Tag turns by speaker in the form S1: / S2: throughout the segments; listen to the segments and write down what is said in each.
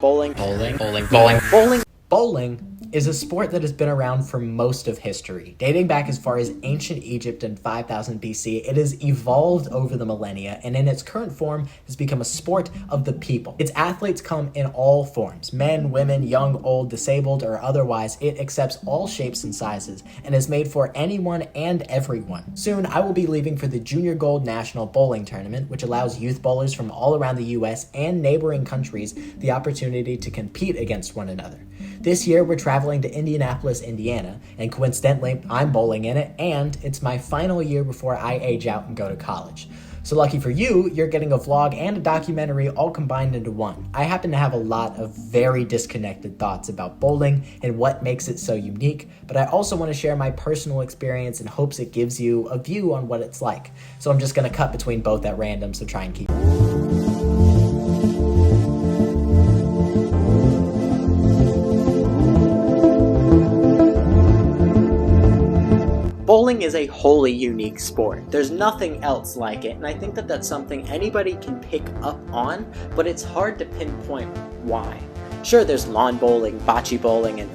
S1: Bowling is a sport that has been around for most of history. Dating back as far as ancient Egypt in 5000 BC, it has evolved over the millennia, and in its current form has become a sport of the people. Its athletes come in all forms: men, women, young, old, disabled, or otherwise. It accepts all shapes and sizes, and is made for anyone and everyone. Soon, I will be leaving for the Junior Gold National Bowling Tournament, which allows youth bowlers from all around the US and neighboring countries the opportunity to compete against one another. This year, we're traveling to Indianapolis, Indiana, and coincidentally, I'm bowling in it, and it's my final year before I age out and go to college. So lucky for you, you're getting a vlog and a documentary all combined into one. I happen to have a lot of very disconnected thoughts about bowling and what makes it so unique, but I also want to share my personal experience in hopes it gives you a view on what it's like. So I'm just going to cut between both at random, so try and keep Bowling is a wholly unique sport. There's nothing else like it, and I think that that's something anybody can pick up on, but it's hard to pinpoint why. Sure, there's lawn bowling, bocce bowling, and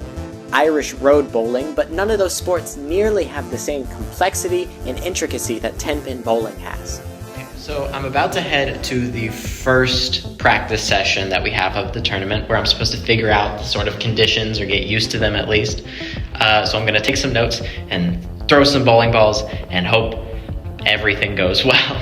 S1: Irish road bowling, but none of those sports nearly have the same complexity and intricacy that 10-pin bowling has.
S2: So I'm about to head to the first practice session that we have of the tournament, where I'm supposed to figure out the sort of conditions or get used to them at least. So I'm going to take some notes and throw some bowling balls and hope everything goes well.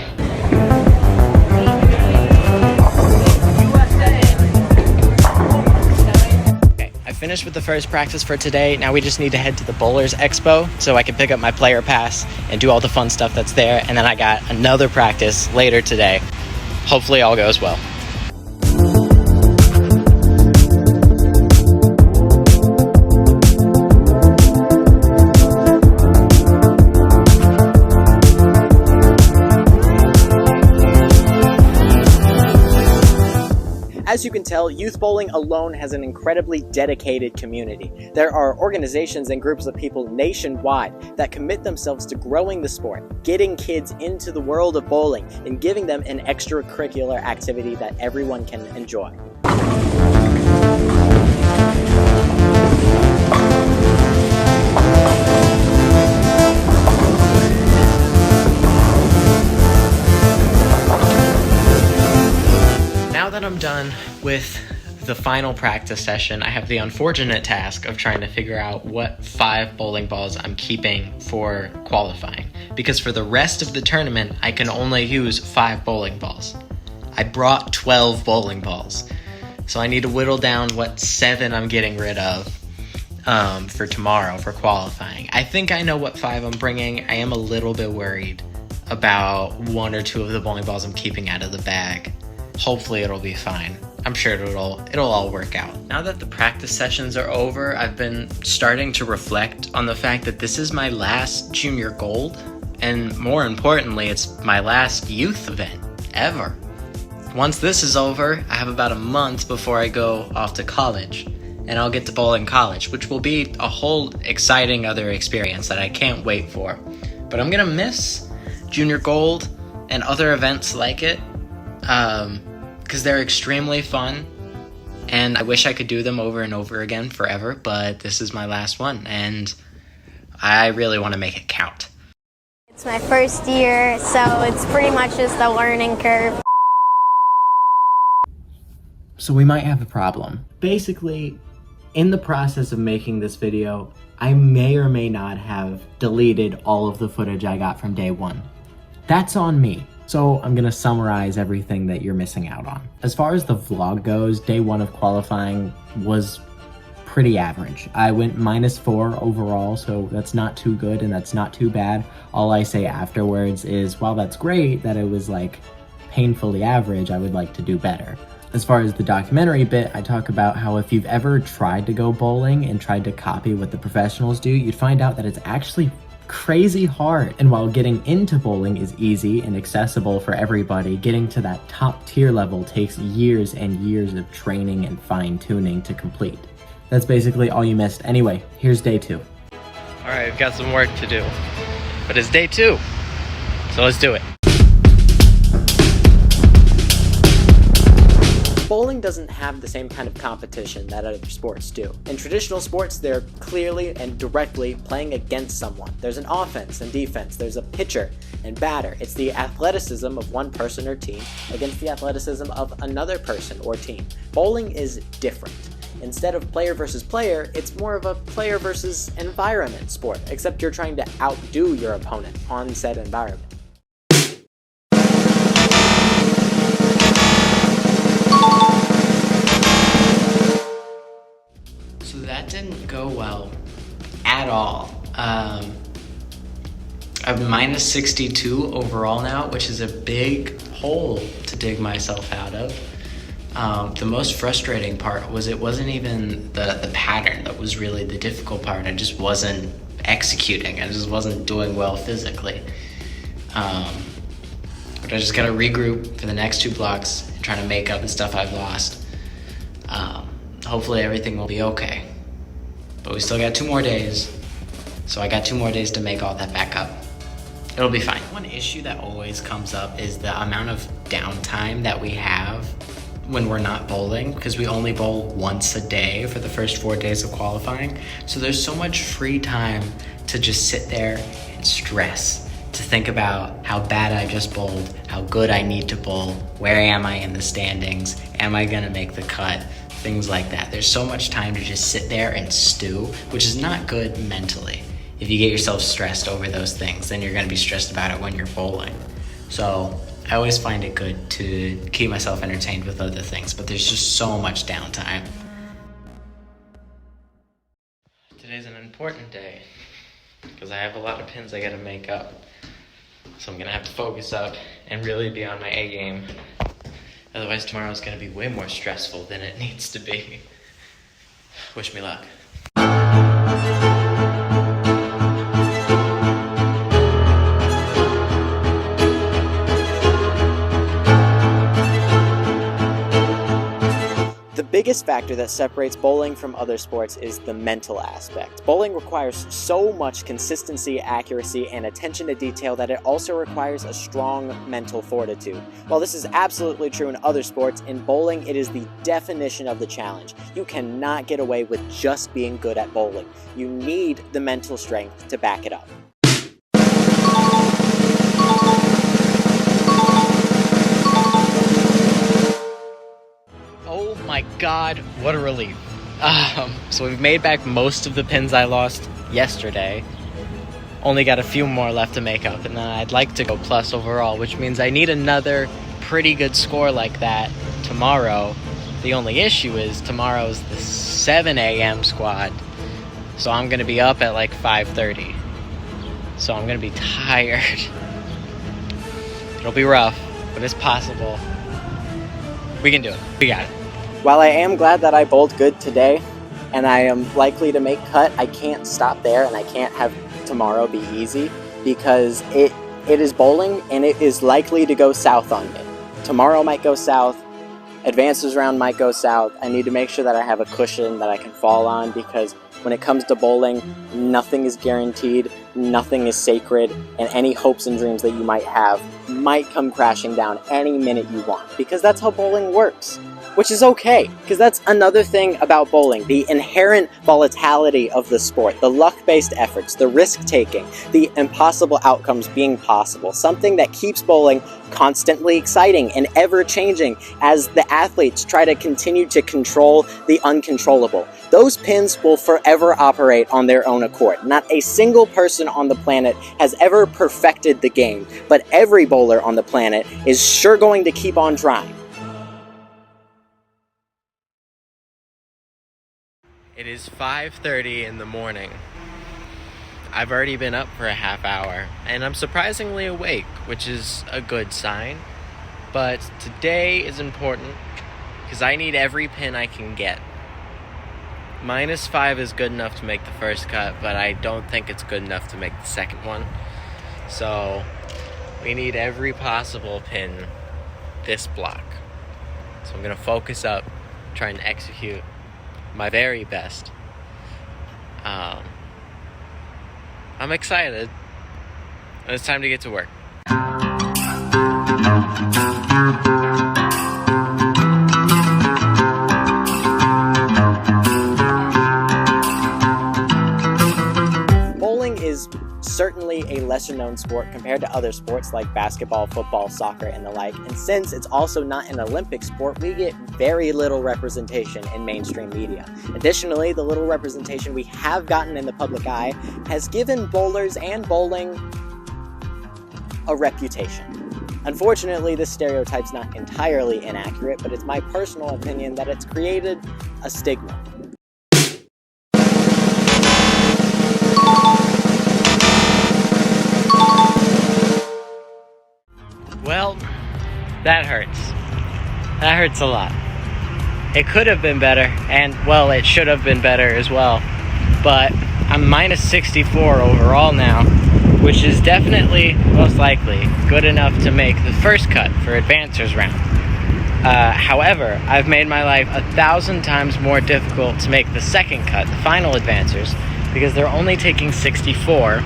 S2: Okay, I finished with the first practice for today. Now we just need to head to the Bowlers Expo so I can pick up my player pass and do all the fun stuff that's there. And then I got another practice later today. Hopefully all goes well.
S1: As you can tell, youth bowling alone has an incredibly dedicated community. There are organizations and groups of people nationwide that commit themselves to growing the sport, getting kids into the world of bowling, and giving them an extracurricular activity that everyone can enjoy.
S2: Now that I'm done with the final practice session, I have the unfortunate task of trying to figure out what 5 bowling balls I'm keeping for qualifying. Because for the rest of the tournament, I can only use 5 bowling balls. I brought 12 bowling balls. So I need to whittle down what 7 I'm getting rid of for tomorrow for qualifying. I think I know what 5 I'm bringing. I am a little bit worried about 1 or 2 of the bowling balls I'm keeping out of the bag. Hopefully it'll be fine. I'm sure it'll all work out. Now that the practice sessions are over, I've been starting to reflect on the fact that this is my last junior gold, and more importantly, it's my last youth event ever. Once this is over, I have about a month before I go off to college, and I'll get to bowl in college, which will be a whole exciting other experience that I can't wait for. But I'm gonna miss junior gold and other events like it, because they're extremely fun, and I wish I could do them over and over again forever, but this is my last one, and I really want to make it count.
S3: It's my first year, so it's pretty much just a learning curve.
S1: So we might have a problem. Basically, in the process of making this video, I may or may not have deleted all of the footage I got from day 1. That's on me. So I'm gonna summarize everything that you're missing out on. As far as the vlog goes, day 1 of qualifying was pretty average. I went -4 overall, so that's not too good and that's not too bad. All I say afterwards is, while that's great that it was like painfully average, I would like to do better. As far as the documentary bit, I talk about how if you've ever tried to go bowling and tried to copy what the professionals do, you'd find out that it's actually crazy hard. And while getting into bowling is easy and accessible for everybody, getting to that top tier level takes years and years of training and fine-tuning to complete. That's basically all you missed. Anyway, here's day 2.
S2: All right, I've got some work to do, but it's day 2, so let's do it. bowling doesn't have the same kind of competition that other sports do. In traditional sports, they're clearly and directly playing against someone. There's an offense and defense. There's a pitcher and batter. It's the athleticism of one person or team against the athleticism of another person or team. Bowling is different. Instead of player versus player, it's more of a player versus environment sport, except you're trying to outdo your opponent on said environment.
S4: So that didn't go well at all. I'm minus 62 overall now, which is a big hole to dig myself out of. The most frustrating part was it wasn't even the pattern that was really the difficult part. I just wasn't executing. I just wasn't doing well physically. But I just gotta regroup for the next 2 blocks and try to make up the stuff I've lost. Hopefully everything will be okay. But we still got 2 more days, so I got 2 more days to make all that back up. It'll be fine. One issue that always comes up is the amount of downtime that we have when we're not bowling, because we only bowl once a day for the first 4 days of qualifying. So there's so much free time to just sit there and stress, to think about how bad I just bowled, how good I need to bowl, where am I in the standings, am I gonna make the cut, things like that. There's so much time to just sit there and stew, which is not good mentally. If you get yourself stressed over those things, then you're gonna be stressed about it when you're bowling. So I always find it good to keep myself entertained with other things, but there's just so much downtime. Today's an important day because I have a lot of pins I gotta make up. So I'm gonna have to focus up and really be on my A game. Otherwise tomorrow's gonna be way more stressful than it needs to be. Wish me luck.
S2: The biggest factor that separates bowling from other sports is the mental aspect. Bowling requires so much consistency, accuracy, and attention to detail that it also requires a strong mental fortitude. While this is absolutely true in other sports, in bowling it is the definition of the challenge. You cannot get away with just being good at bowling. You need the mental strength to back it up.
S4: Oh my god, what a relief. So we've made back most of the pins I lost yesterday. Only got a few more left to make up, and then I'd like to go plus overall, which means I need another pretty good score like that tomorrow. The only issue is tomorrow's the 7 a.m. squad, so I'm going to be up at like 5:30. So I'm going to be tired. It'll be rough, but it's possible. We can do it. We got it.
S2: While I am glad that I bowled good today, and I am likely to make cut, I can't stop there, and I can't have tomorrow be easy, because it is bowling, and it is likely to go south on me. Tomorrow might go south, advances round might go south. I need to make sure that I have a cushion that I can fall on, because when it comes to bowling, nothing is guaranteed, nothing is sacred, and any hopes and dreams that you might have might come crashing down any minute you want, because that's how bowling works. Which is okay, because that's another thing about bowling, the inherent volatility of the sport, the luck-based efforts, the risk-taking, the impossible outcomes being possible, something that keeps bowling constantly exciting and ever-changing as the athletes try to continue to control the uncontrollable. Those pins will forever operate on their own accord. Not a single person on the planet has ever perfected the game, but every bowler on the planet is sure going to keep on trying.
S4: It is 5:30 in the morning. I've already been up for a half hour, and I'm surprisingly awake, which is a good sign. But today is important, because I need every pin I can get. -5 is good enough to make the first cut, but I don't think it's good enough to make the second one. So, we need every possible pin this block. So I'm going to focus up, trying to execute my very best. I'm excited, and it's time to get to work.
S5: certainly a lesser known sport compared to other sports like basketball, football, soccer, and the like, and since it's also not an Olympic sport, we get very little representation in mainstream media. Additionally, the little representation we have gotten in the public eye has given bowlers and bowling a reputation. Unfortunately, this stereotype's not entirely inaccurate, but it's my personal opinion that it's created a stigma.
S2: Well, that hurts. That hurts a lot. It could have been better, and, well, it should have been better as well. But I'm minus 64 overall now, which is definitely, most likely, good enough to make the first cut for Advancers round. However, I've made my life 1,000 times more difficult to make the second cut, the final Advancers, because they're only taking 64,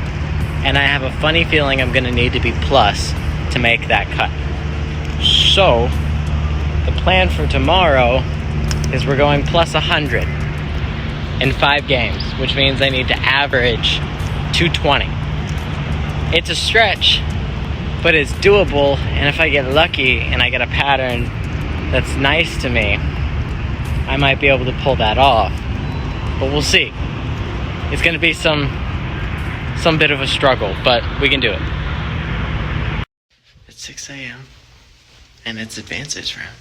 S2: and I have a funny feeling I'm going to need to be plus to make that cut. So, the plan for tomorrow is we're going plus 100 in 5 games, which means I need to average 220. It's a stretch, but it's doable, and if I get lucky and I get a pattern that's nice to me, I might be able to pull that off. But we'll see. It's going to be some bit of a struggle, but we can do it. It's 6 a.m. and it's Advancers round.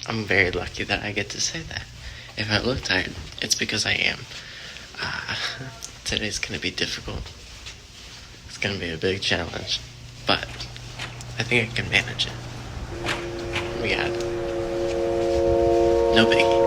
S2: I'm very lucky that I get to say that. If I look tired, it's because I am. Today's going to be difficult. It's going to be a big challenge, but I think I can manage it. We got it. No biggie.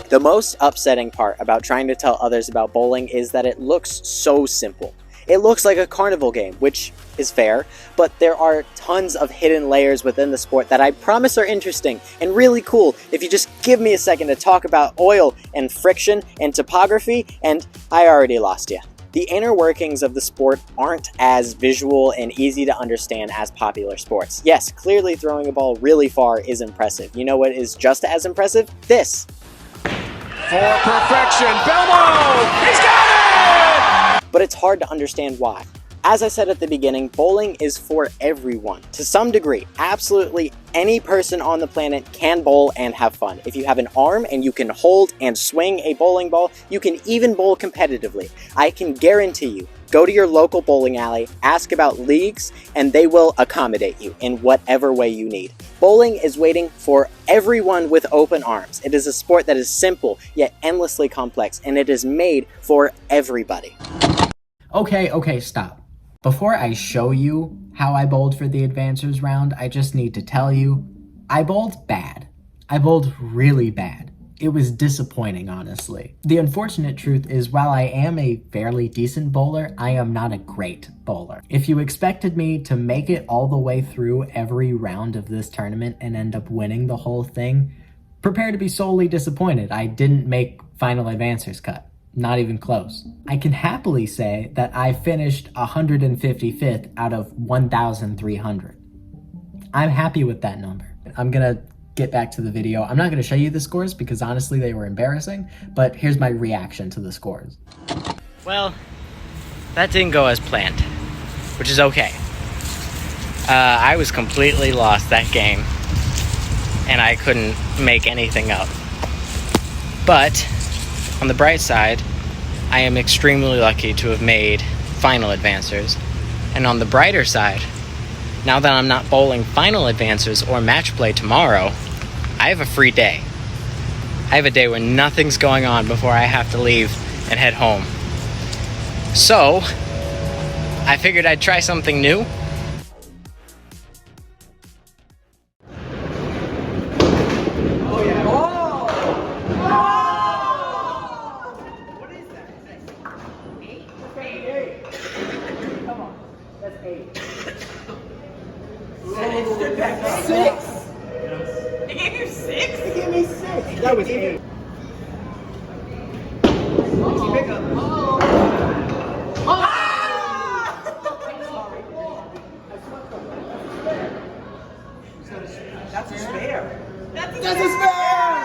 S5: The most upsetting part about trying to tell others about bowling is that it looks so simple. It looks like a carnival game, which is fair, but there are tons of hidden layers within the sport that I promise are interesting and really cool if you just give me a second to talk about oil and friction and topography, and I already lost you. The inner workings of the sport aren't as visual and easy to understand as popular sports. Yes, clearly throwing a ball really far is impressive. You know what is just as impressive? This.
S6: For perfection, Belmo! He's got it!
S5: But it's hard to understand why. As I said at the beginning, bowling is for everyone. To some degree, absolutely any person on the planet can bowl and have fun. If you have an arm and you can hold and swing a bowling ball, you can even bowl competitively. I can guarantee you, go to your local bowling alley, ask about leagues, and they will accommodate you in whatever way you need. Bowling is waiting for everyone with open arms. It is a sport that is simple, yet endlessly complex, and it is made for everybody.
S1: Okay, stop. Before I show you how I bowled for the Advancers round, I just need to tell you, I bowled bad. I bowled really bad. It was disappointing, honestly. The unfortunate truth is, while I am a fairly decent bowler, I am not a great bowler. If you expected me to make it all the way through every round of this tournament and end up winning the whole thing, prepare to be sorely disappointed. I didn't make final Advancers cut. Not even close. I can happily say that I finished 155th out of 1,300. I'm happy with that number. I'm gonna get back to the video. I'm not gonna show you the scores because honestly they were embarrassing, but here's my reaction to the scores.
S2: Well, that didn't go as planned, which is okay. I was completely lost that game, and I couldn't make anything up. But on the bright side, I am extremely lucky to have made final Advancers. And on the brighter side, now that I'm not bowling final Advancers or match play tomorrow, I have a free day. I have a day where nothing's going on before I have to leave and head home. So, I figured I'd try something new.
S5: That was 8.
S7: That's a spare.
S8: That's a spare!